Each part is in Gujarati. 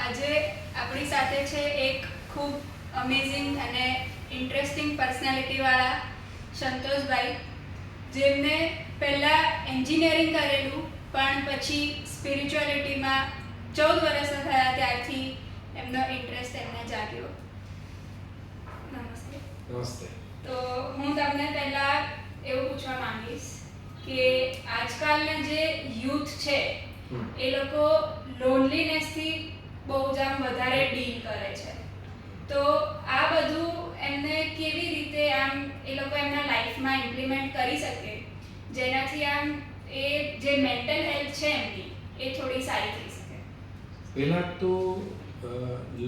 આજે આપણી સાથે છે એક ખૂબ અમેઝિંગ અને ઇન્ટરેસ્ટિંગ પર્સનાલિટીવાળા સંતોષભાઈ, જેમને પહેલાં એન્જિનિયરિંગ કરેલું પણ પછી સ્પિરિચ્યુઆલિટીમાં 14 વર્ષના થયા ત્યારથી એમનો ઇન્ટરેસ્ટ એમને જાગ્યો. નમસ્તે. નમસ્તે. તો હું તમને પહેલાં એવું પૂછવા માંગીશ કે આજકાલના જે યુથ છે એ લોકો લોનલીનેસથી બહુ જ આમ વધારે ડીલ કરે છે. તો આ બધું એમને કેવી રીતે આમ એ લોકો એમના લાઈફમાં ઇમ્પ્લિમેન્ટ કરી શકે જેનાથી આમ એ જે મેન્ટલ હેલ્થ છે એમની એ થોડી સારી થઈ શકે? પહેલાં તો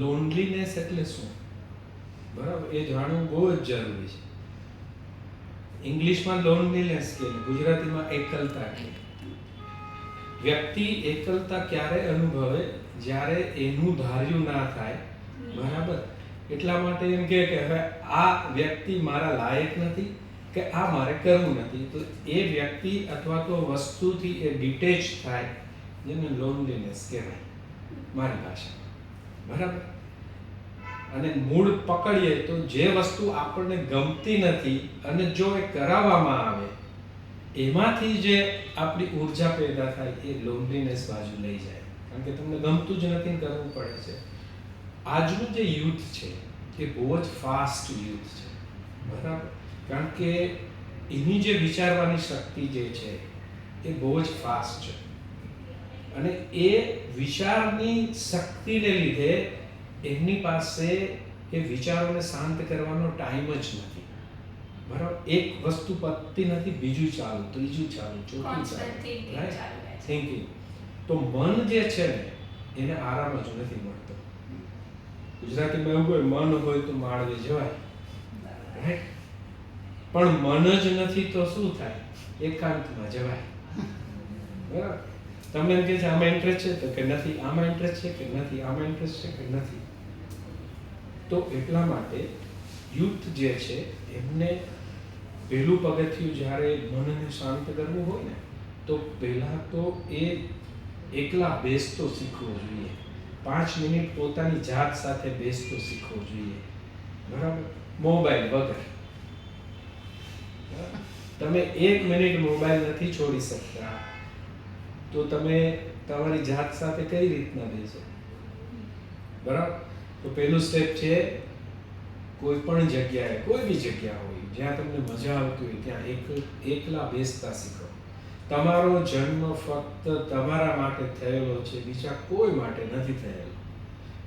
લોનલીનેસ એટલે શું, બરાબર, એ જાણવું બહુ જ જરૂરી છે. ઇંગ્લિશમાં લોનલીનેસ કહે, ગુજરાતીમાં એકલતા કહે. વ્યક્તિ એકલતા ક્યારે અનુભવે? જ્યારે એનું ધાર્યું ના થાય, બરાબર. એટલા માટે એમ કે હવે આ વ્યક્તિ મારા લાયક નથી કે આ મારે કરવું નથી, તો એ વ્યક્તિ અથવા તો વસ્તુથી એ ડિટેચ થાય, જેને લોનલીનેસ કહેવાય મારી ભાષામાં, બરાબર. અને મૂળ પકડીએ તો જે વસ્તુ આપણને ગમતી નથી અને જો એ કરાવવામાં આવે એમાંથી જે આપણી ઉર્જા પેદા થાય એ લોનલીનેસ બાજુ લઈ જાય, કારણ કે તમને ગમતું જ નથી, કરવું પડે છે. આજનું જે યુથ છે એ બહુ જ ફાસ્ટ યુથ છે, બરાબર, કારણ કે એની જે વિચારવાની શક્તિ જે છે એ બહુ જ ફાસ્ટ છે અને એ વિચારની શક્તિને લીધે એમની પાસે એ વિચારોને શાંત કરવાનો ટાઈમ જ નથી, બરાબર. એક વસ્તુ પતતી નથી, બીજું ચાલુ, ત્રીજું ચાલુ, ચોથું ચાલુ, થિંકિંગ. તો મન જે છે ને એને આરામ જ નથી મળતો. ગુજરાતીમાં એવું હોય, મન હોય તો માળવે જવાય, રાઈટ. પણ મન જ નથી તો શું થાય? એકાંતમાં જવાય, બરાબર. તમને એમ કે છે આમાં ઇન્ટરેસ્ટ છે તો કે નથી, આમાં ઇન્ટરેસ્ટ છે કે નથી, આમાં ઇન્ટરેસ્ટ છે કે નથી. તો એટલા માટે યુથ જે છે એમને પહેલું પગથિયું જ્યારે મનને શાંત કરવું હોય ને, તો પહેલાં તો એ એકલા બેસતો શીખવો જોઈએ. 5 મિનિટ પોતાની જાત સાથે બેસતો શીખવો જોઈએ, બરાબર, મોબાઈલ વગર. તમે 1 મિનિટ મોબાઈલ નથી છોડી શકતા તો તમે તમારી જાત સાથે કઈ રીતના બેસો, બરાબર. તો પહેલું સ્ટેપ છે કોઈ પણ જગ્યાએ, કોઈ બી જગ્યા હોય જ્યાં તમને મજા આવતી હોય ત્યાં એકલા બેસતા શીખો. તમારો જન્મ ફક્ત તમારા માટે થયેલો છે, બીજા કોઈ માટે નથી થયેલો.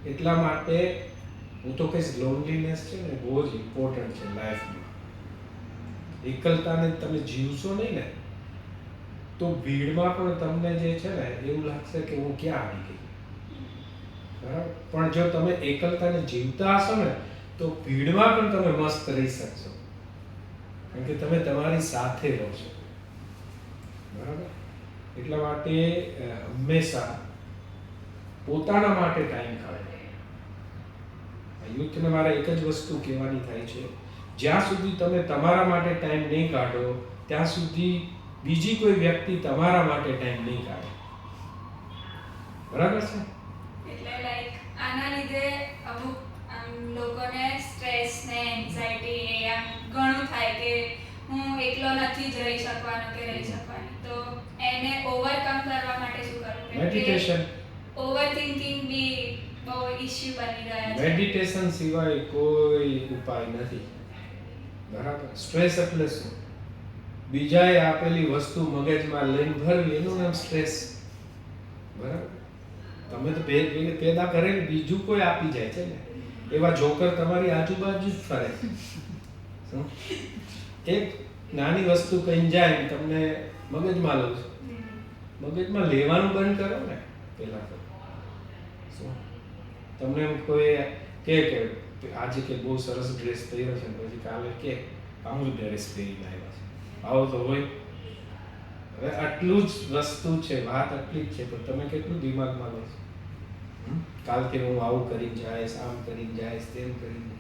એટલા માટે હું તો કહીશ લોનલીનેસ છે ને બહુ જ ઇમ્પોર્ટન્ટ છે લાઈફમાં. એકલતાને તમે જીવશો નહીં ને તો ભીડમાં પણ તમને જે છે ને એવું લાગશે કે હું ક્યાં આવી ગઈ, બરાબર. પણ જો તમે એકલતાને જીવતા હશો ને તો ભીડમાં પણ તમે મસ્ત રહી શકશો, કારણ કે તમે તમારી સાથે રહો છો, બરાબર. એટલા માટે હંમેશા પોતાના માટે ટાઈમ કાઢો. યુથને મારે એક જ વસ્તુ કહેવાની થાય છે, જ્યાં સુધી તમે તમારા માટે ટાઈમ નહીં કાઢો ત્યાં સુધી બીજી કોઈ વ્યક્તિ તમારા માટે ટાઈમ નહીં કાઢે, બરાબર છે. એટલે લાઈક આના લીધે અમુક લોકોને સ્ટ્રેસ ને એન્ઝાયટી એ આમ ઘણું થાય કે હું એકલો નથી જ રહી શકવાનો કે રહી શકવાની. તો એને ઓવરકમ કરવા માટે શું કરવું? મેડિટેશન. ઓવરથિંકિંગ બી બહુ ઇશ્યુ બની ગયા છે. મેડિટેશન સિવાય કોઈ ઉપાય નથી, બરાબર. સ્ટ્રેસ એટલે શું? બીજાએ આપેલી વસ્તુ મગજમાં લઈને ભરવી, એનું નામ સ્ટ્રેસ, બરાબર. તમે તો પેદા કરેલી બીજું કોઈ આપી જાય છે ને, એવા જોકર તમારી આજુબાજુ જ ફરે. એક નાની વસ્તુ કઈ જાય ને તમને મગજમાં લો છો, મગજમાં લેવાનું બંધ કરો ને પેલા તો. શું તમને કોઈ કે આજે કે બહુ સરસ ડ્રેસ પહેર્યો છે, પછી કાલે કે આવું ડ્રેસ પહેરીને આવ્યા છે, આવો તો હોય. હવે આટલું જ વસ્તુ છે, વાત આટલી જ છે, પણ તમે કેટલું દિમાગમાં લો છો? કાલથી હું આવું કરીને જઈશ, આમ કરીને જઈશ, તેમ કરીને.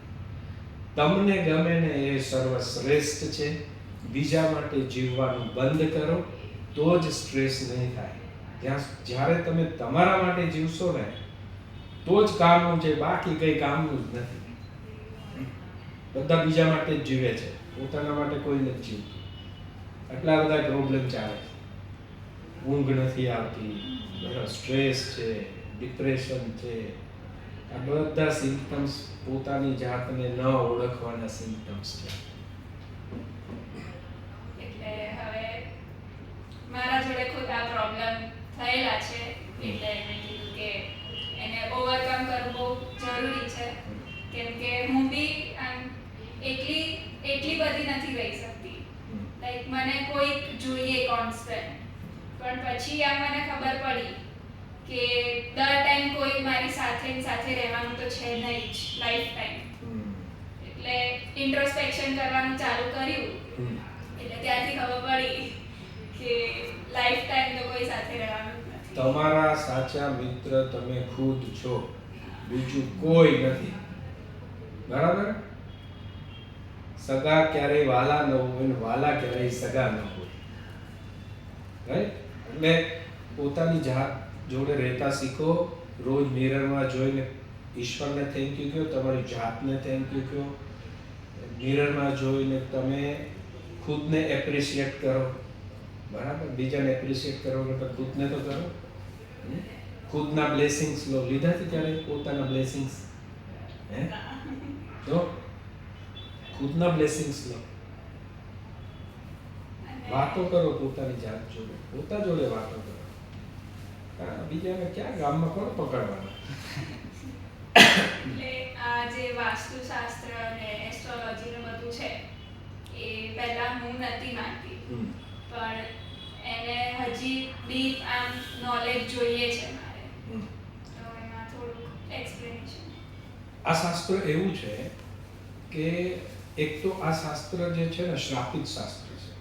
તમને ગમે ને એ સર્વશ્રેષ્ઠ છે. બીજા માટે જીવવાનું બંધ કરો તો જ સ્ટ્રેસ નહીં થાય. જ્યારે તમે તમારા માટે જીવશો ને તો જ કામનું છે, બાકી કઈ કામનું જ નથી. બધા બીજા માટે જ જીવે છે, પોતાના માટે કોઈ નથી જીવતું. આટલા બધા પ્રોબ્લેમ ચાલે છે, ઊંઘ નથી આવતી, સ્ટ્રેસ છે, ડિપ્રેશન છે, આ બધા સિમ્પટમ્સ પોતાની જાતને ન ઓળખવાના સિમ્પટમ્સ છે. એટલે હવે મારા જોડે ખુદ આ પ્રોબ્લેમ થયેલા છે, એટલે મેં કીધું કે એને ઓવરકમ કરવું બહુ જરૂરી છે. કેમ કે હું બી આમ એટલી બધી નથી રહી શકતી. લાઈક મને કોઈક જોઈએ કોન્સ્ટન્ટ, પણ પછી આ મને ખબર પડી કે દર ટાઈમ કોઈ મારી સાથે ને સાથે રહેવાનું તો છે નહીં જ લાઈફ ટાઈમ. એટલે ઇન્ટ્રોસ્પેક્શન કરવાનું ચાલુ કર્યું, એટલે ત્યાંથી ખબર પડી કે લાઈફ ટાઈમ તો કોઈ સાથે રહેવાનું જ નથી. તમારા સાચા મિત્ર તમે ખુદ છો, બીજું કોઈ નથી. બરાબર? સગા ક્યારેય વાલા ન હોય ને વાલા ક્યારેય સગા ન હોય. રાઈટ? એટલે પોતાની જાત જોડે રહેતા શીખો. રોજ મિરરમાં જોઈને ઈશ્વરને થેન્ક યુ કહો, તમારી જાતને થેન્ક યુ કહો. મિરરમાં જોઈને તમે ખુદને એપ્રિશિએટ કરો. બરાબર? બીજાને એપ્રિશિએટ કરો એટલે ખુદને તો કરો. ખુદના બ્લેસિંગ્સ લો. લીધા છે ત્યારે પોતાના બ્લેસિંગ્સ? હે? તો ખુદના બ્લેસિંગ્સ લો. વાતો કરો પોતાની જાત જોડે, પોતા જોડે વાતો કરો. બીજાને ક્યાં ગામમાં કોણ પકડવાના? એટલે આ જે વાસ્તુશાસ્ત્ર અને એસ્ટ્રોલોજી ને બધું છે, એ પહેલા હું નથી માનતી, પણ એને હજી ડીપ આમ નોલેજ જોઈએ છે મારે. તો એમાં થોડુંક એક્સપ્લેનેશન. આ શાસ્ત્ર એવું છે કે એક તો આ શાસ્ત્ર જે છે ને શ્રાપિત શાસ્ત્ર છે.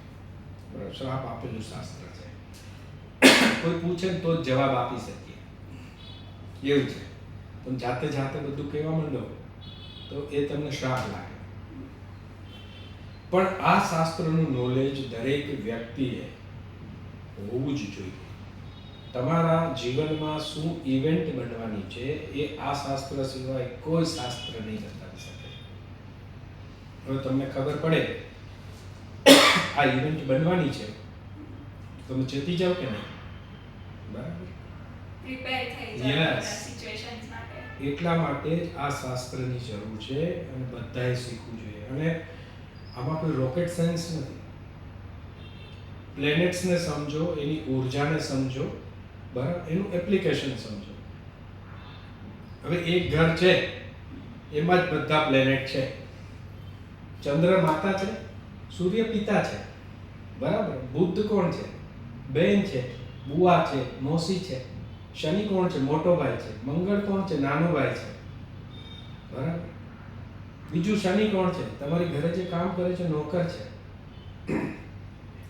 બરાબર? શ્રાપ આપેલું શાસ્ત્ર છે. કોઈ પૂછે ને તો જ જવાબ આપી શકીએ એવું છે. તમે જાતે બધું કહેવા માંડો તો એ તમને શ્રાપ લાગે. પણ આ શાસ્ત્રનું નોલેજ દરેક વ્યક્તિએ હોવું જ જોઈએ. તમારા જીવનમાં શું ઇવેન્ટ બનવાની છે એ આ શાસ્ત્ર સિવાય કોઈ શાસ્ત્ર નહીં બતાવી શકે. હવે તમને ખબર પડે આ ઇવેન્ટ બનવાની છે, તમે ચેતી જાઓ કે નહીં? બરાબર? પ્રિપેર થઈ Yes. જાય સિચ્યુએશન્સ માટે. એટલા માટે જ આ શાસ્ત્રની જરૂર છે અને બધાએ શીખવું જોઈએ. અને આમાં કોઈ રોકેટ સાયન્સ નથી. પ્લેનેટ્સને સમજો, એની ઉર્જાને સમજો, બરાબર? એનું એપ્લિકેશન સમજો. હવે એક ઘર છે, એમાં જ બધા પ્લેનેટ છે. ચંદ્ર માતા છે, સૂર્ય પિતા છે. બરાબર? બુદ્ધ કોણ છે? બેન છે, બુઆ છે, મોસી છે. શનિ કોણ છે? મોટો ભાઈ છે. મંગળ કોણ છે? નાનો ભાઈ છે. બરાબર? બીજું શનિ કોણ છે? તમારી ઘરે જે કામ કરે છે, નોકર છે.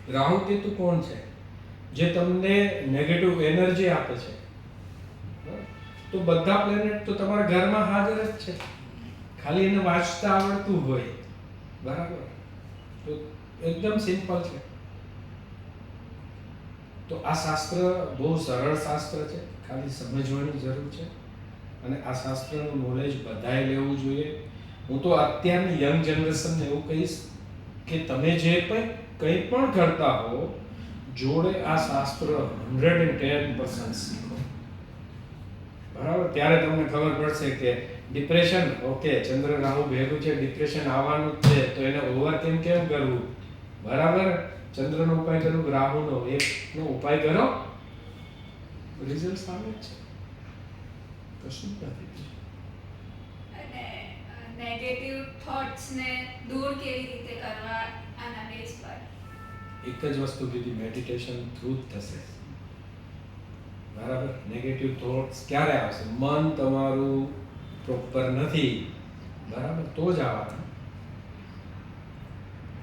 રાહુ કેતુ કોણ છે? જે તમને નેગેટિવ એનર્જી આપે છે. બરાબર? તો બધા પ્લેનેટ તો તમારા ઘરમાં હાજર જ છે, ખાલી એને વાંચતા આવડતું હોય. બરાબર? તો એકદમ સિમ્પલ છે. તો આ શાસ્ત્ર બહુ સરળ શાસ્ત્ર છે, ખાલી સમજવાની જરૂર છે. અને આ શાસ્ત્રનું નોલેજ બધાએ લેવું જોઈએ. હું તો અત્યારની યંગ જનરેશનને એવું કહીશ કે તમે જે કંઈ પણ કરતા હો, જોડે આ શાસ્ત્ર 110% શીખો. બરાબર? ત્યારે તમને ખબર પડશે કે ડિપ્રેશન, ઓકે, ચંદ્ર રાહુ ભેગું છે, ડિપ્રેશન આવવાનું જ છે, તો એને ઓવરકમ કેમ કરવું? બરાબર? ચંદ્રનો ઉપાય કરો, રાહુનો એકનો ઉપાય કરો, રિઝલ્ટ આવે જ છે. કશું જ નથી. અને નેગેટિવ થોટ્સ ને દૂર કેવી રીતે કરવા આના બેઝ પર? એક જ વસ્તુ કીધી, મેડિટેશન થ્રુ જ થશે. બરાબર? નેગેટિવ થોટ્સ ક્યારે આવશે? મન તમારું પ્રોપર નથી, બરાબર, તો જ આવવાના.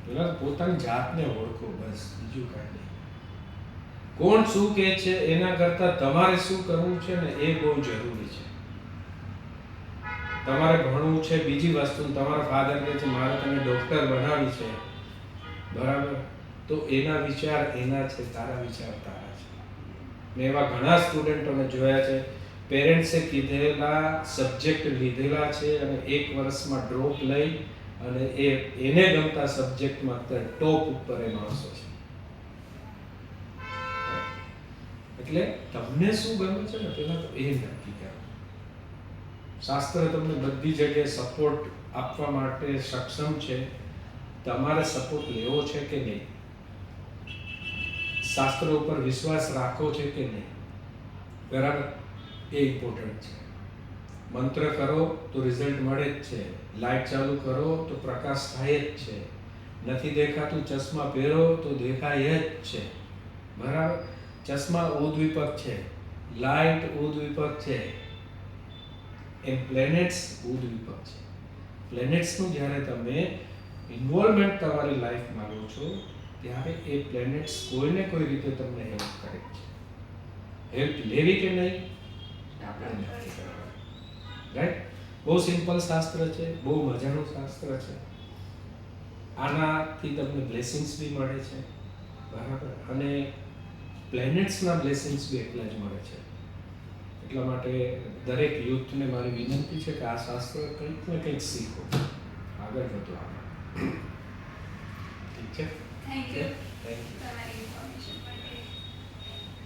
પેલા પોતાની જાતને ઓળખો, બસ, બીજું કાંઈ નહીં. કોણ શું કહે છે એના કરતાં તમારે શું કરવું છે ને એ બહુ જરૂરી છે. તમારે ભણવું છે બીજી વસ્તુ, તમારા ફાધર કહે છે મારે તને ડોક્ટર બનાવી છે, બરાબર, તો એના વિચાર એના છે, તારા વિચાર તારા છે. મેં એવા ઘણા સ્ટુડન્ટોને જોયા છે પેરેન્ટ્સે કીધેલા સબ્જેક્ટ લીધેલા છે અને 1 વર્ષમાં ડ્રોપ લઈ અને એને ગમતા સબ્જેક્ટમાં અત્યારે ટોપ ઉપર એ માણસો છે. એટલે તમને શું ગમે છે ને પહેલા તો એ નક્કી કરો. શાસ્ત્ર તમને બધી જગ્યાએ સપોર્ટ આપવા માટે સક્ષમ છે. તમારે સપોર્ટ લેવો છે કે નહીં? શાસ્ત્ર ઉપર વિશ્વાસ રાખો છે કે નહીં? બરાબર, એ ઇમ્પોર્ટન્ટ છે. મંત્ર કરો તો રિઝલ્ટ મળે જ છે. લાઇટ ચાલુ કરો તો પ્રકાશ થાય જ છે. નથી દેખાતું ચશ્મા પહેરો તો દેખાય જ છે. બરાબર, ચશ્મા ઉદ્દીપક છે, લાઇટ ઉદ્દીપક છે, એમ પ્લેનેટ્સ ઉદ્દીપક છે. પ્લેનેટ્સનું જ્યારે તમે ઇન્વોલ્વમેન્ટ તમારી લાઈફમાં લો છો ત્યારે એ પ્લેનેટ્સ કોઈને કોઈ રીતે તમને હેલ્પ કરે છે. હેલ્પ લેવી કે નહીં આપણે નક્કી કરવાનું. રાઈટ? બહુ સિમ્પલ શાસ્ત્ર છે, બહુ મજાનું શાસ્ત્ર છે. આનાથી તમને બ્લેસિંગ્સ બી મળે છે. બરાબર, અને પ્લેનેટ્સના બ્લેસિંગ્સ બી એટલા જ મળે છે. એટલા માટે દરેક યુથને મારી વિનંતી છે કે આ શાસ્ત્ર કંઈક ને કંઈક શીખો, આગળ વધો આમાં. ઠીક છે? Thank you thank you. તમારી ઇન્ફોર્મેશન